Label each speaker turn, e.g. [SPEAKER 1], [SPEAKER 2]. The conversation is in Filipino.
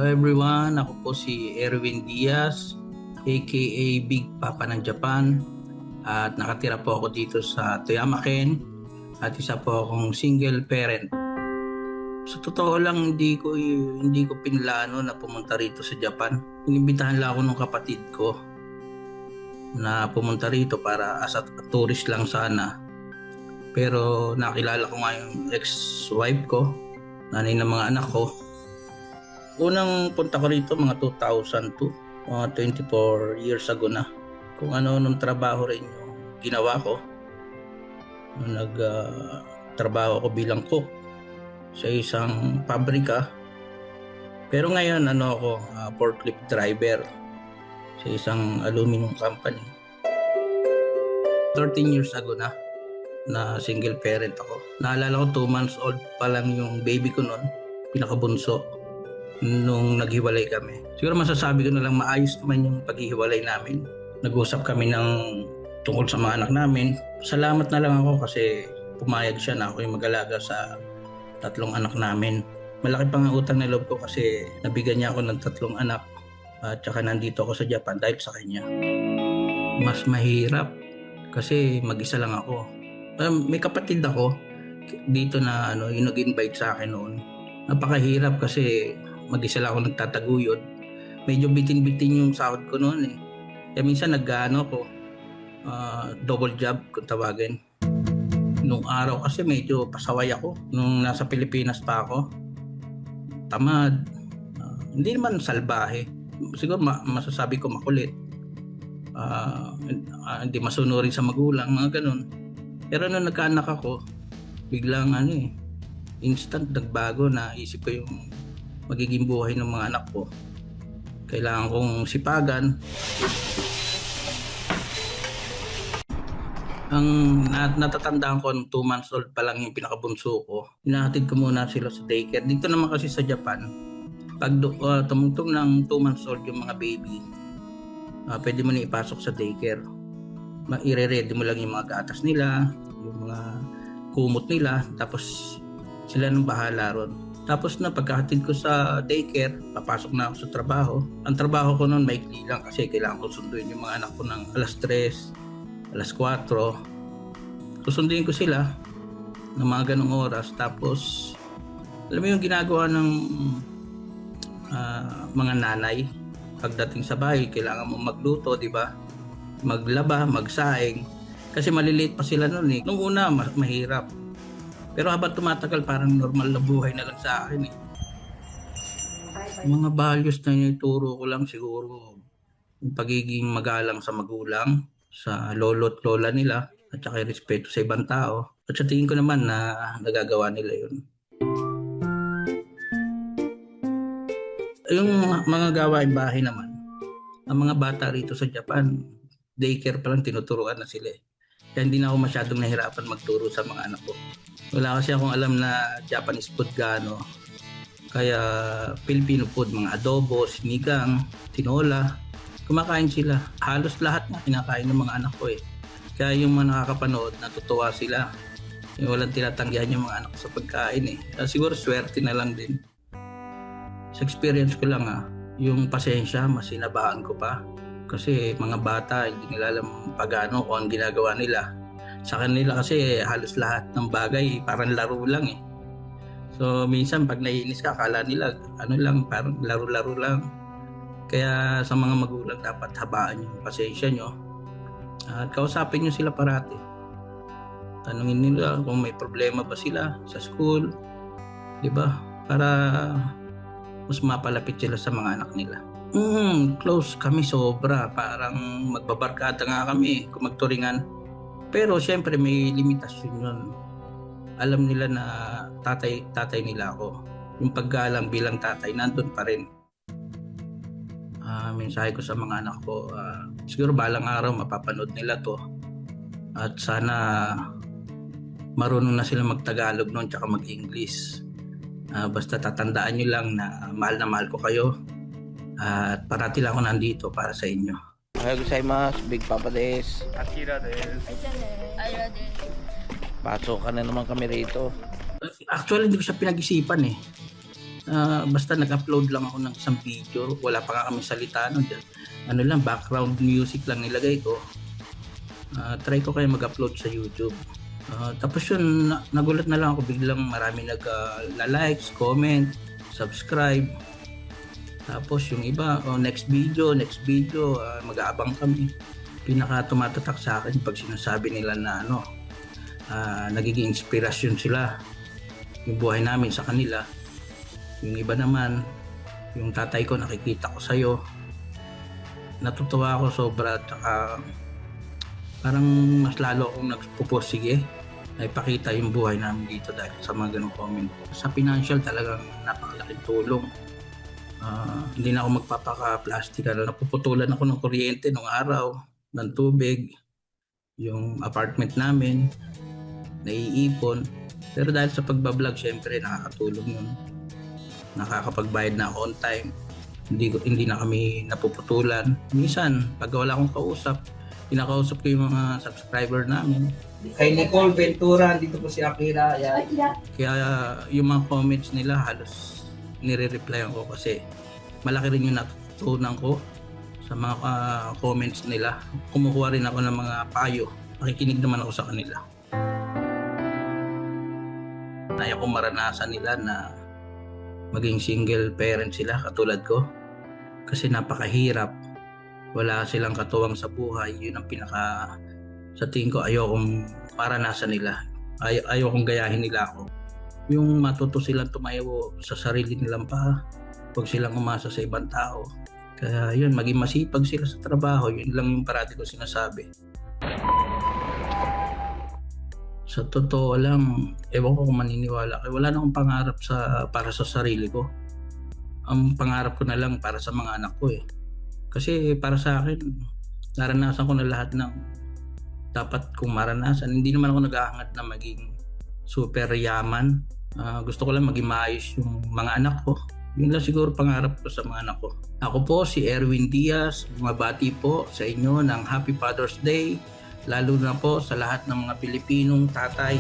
[SPEAKER 1] everyone, ako po si Erwin Diaz, aka Big Papa ng Japan, at nakatira po ako dito sa Toyama Ken at isa po akong single parent. Sa totoo lang, hindi ko pinlano na pumunta rito sa Japan. Inimbitahan lang ako ng kapatid ko na pumunta rito para as a tourist lang sana. Pero nakilala ko nga yung ex-wife ko, nanay ng mga anak ko. Unang punta ko rito mga 2002, mga 24 years ago na. Kung ano nung trabaho rin yung ginawa ko. Nagtrabaho ako bilang cook sa isang pabrika. Pero ngayon ako forklift driver sa isang aluminum company. 13 years ago na single parent ako. Naalala ko 2 months old pa lang yung baby ko noon, pinakabunso, nung naghiwalay kami. Siguro masasabi ko na lang maayos naman yung paghihiwalay namin. Nag-usap kami tungkol sa mga anak namin. Salamat na lang ako kasi pumayag siya na ako yung mag-alaga sa 3 anak namin. Malaki pang utang na loob ko kasi nabigyan niya ako ng 3 anak at saka nandito ako sa Japan dahil sa kanya. Mas mahirap kasi mag-isa lang ako. May kapatid ako dito na yung nag-invite sa akin noon. Napakahirap kasi mag-isa lang ako nagtataguyod. Medyo bitin-bitin yung sahod ko noon eh. Kaya minsan double job kung tawagin. Nung araw kasi medyo pasaway ako. Nung nasa Pilipinas pa ako. Tamad. Hindi naman salbahe. Siguro masasabi ko makulit. Hindi masunurin sa magulang, mga ganun. Pero nung nagkaanak ako, biglang instant nagbago na isip ko yung magiging buhay ng mga anak ko. Kailangan kong sipagan. Ang natatandaan ko, 2 months old pa lang yung pinakabunso ko, hinahatid ko muna sila sa daycare. Dito naman kasi sa Japan, pag tumungtong ng 2 months old yung mga baby, pwede mo na ipasok sa daycare. I-ready mo lang yung mga gatas nila, yung mga kumot nila, tapos sila nang bahala ron. Tapos na pagkahatid ko sa daycare, papasok na ako sa trabaho. Ang trabaho ko noon maikli lang kasi kailangan ko sunduin yung mga anak ko ng alas 3, alas 4. Susunduin ko sila ng mga ganong oras. Tapos, alam mo yung ginagawa ng mga nanay. Pagdating sa bahay, kailangan mo magluto, di ba? Maglaba, magsaing. Kasi maliliit pa sila noon eh. Nung una, mahirap. Pero habang tumatagal, parang normal na buhay na lang sa akin eh. Mga values na ituro ko lang siguro yung pagiging magalang sa magulang, sa lolo at lola nila, at saka yung respeto sa ibang tao. At sa tingin ko naman na nagagawa nila yun. Yung mga gawain bahay naman, ang mga bata rito sa Japan, daycare pa lang tinuturuan na sila eh. Kaya hindi na ako masyadong nahirapan magturo sa mga anak ko. Wala kasi akong alam na Japanese food gaano. Kaya Filipino food, mga adobo, sinigang, tinola, kumakain sila. Halos lahat na kinakain ng mga anak ko eh. Kaya yung mga nakakapanood, natutuwa sila. Walang tinatanggihan yung mga anak ko sa pagkain eh. Kaya siguro swerte na lang din. Sa experience ko lang yung pasensya, mas sinabahan ko pa. Kasi mga bata, hindi nila alam pagano kung ang ginagawa nila. Sa kanila kasi halos lahat ng bagay parang laro lang eh. So minsan pag naiinis ka, akala nila parang laro-laro lang. Kaya sa mga magulang dapat habaan yung pasensya nyo. At kausapin nyo sila parati. Tanungin nila kung may problema ba sila sa school. Diba? Para mas mapalapit sila sa mga anak nila. Close kami sobra. Parang magbabarkada nga kami kung magturingan. Pero syempre may limitasyon yun. Alam nila na tatay nila ako. Yung paggalang bilang tatay, nandun pa rin. Mensahe ko sa mga anak ko, siguro balang araw mapapanood nila to. At sana marunong na sila mag-Tagalog noon tsaka mag-English. Basta tatandaan nyo lang na mahal ko kayo. At parati lang ako nandito para sa inyo.
[SPEAKER 2] Ohayou gozaimasu, Big Papa des.
[SPEAKER 3] Akira des.
[SPEAKER 4] Ayra din.
[SPEAKER 2] Pasok ka na naman kami rito.
[SPEAKER 1] Actually, hindi ko siya pinag-isipan eh. Basta nag-upload lang ako ng isang video, wala pa nga kami salita nun. Ano lang, background music lang nilagay ko. Try ko kaya mag-upload sa YouTube. Tapos yun, nagulat na lang ako, biglang marami nag-likes, comment, subscribe. Tapos yung iba, next video, mag-aabang kami. Pinaka tumatatak sa akin pag sinasabi nila na nagiging inspirasyon sila yung buhay namin sa kanila. Yung iba naman, yung tatay ko nakikita ko sa'yo, natutuwa ako sobra, at parang mas lalo akong nagpupursige na ipakita yung buhay namin dito dahil sa mga ganong comment. Sa financial talagang napakalaking tulong. Hindi na ako magpapaka-plastic. Napuputulan ako ng kuryente nung araw, ng tubig, yung apartment namin, naiipon. Pero dahil sa pagbablog, syempre nakakatulong yun. Nakakapagbayad na ako on time. Hindi na kami napuputulan. Minsan, pag wala akong kausap, kinakausap ko yung mga subscriber namin. Kay Nicole Ventura, dito po si Akira. Kaya yung mga comments nila halos nire-replyan ko kasi malaki rin yung natutunan ko sa mga comments nila. Kumukuha rin ako ng mga payo. Makikinig naman ako sa kanila. Ayaw ko maranasan nila na maging single parent sila katulad ko. Kasi napakahirap. Wala silang katuwang sa buhay. Yun ang sa tingin ko ayokong maranasan nila. Ayokong gayahin nila ako. Yung matuto silang tumayo sa sarili nilang paa. Huwag silang umasa sa ibang tao. Kaya yun, maging masipag sila sa trabaho. Yun lang yung parati ko sinasabi. Sa totoo lang, ewan ko kung maniniwala. Wala na akong pangarap para sa sarili ko. Ang pangarap ko na lang para sa mga anak ko eh. Kasi para sa akin, naranasan ko na lahat ng dapat kong maranasan. Hindi naman ako nag-aangat na maging super yaman. Gusto ko lang maging maayos yung mga anak ko. Yun lang siguro pangarap ko sa mga anak ko. Ako po si Erwin Diaz. Mabati po sa inyo ng Happy Father's Day. Lalo na po sa lahat ng mga Pilipinong tatay.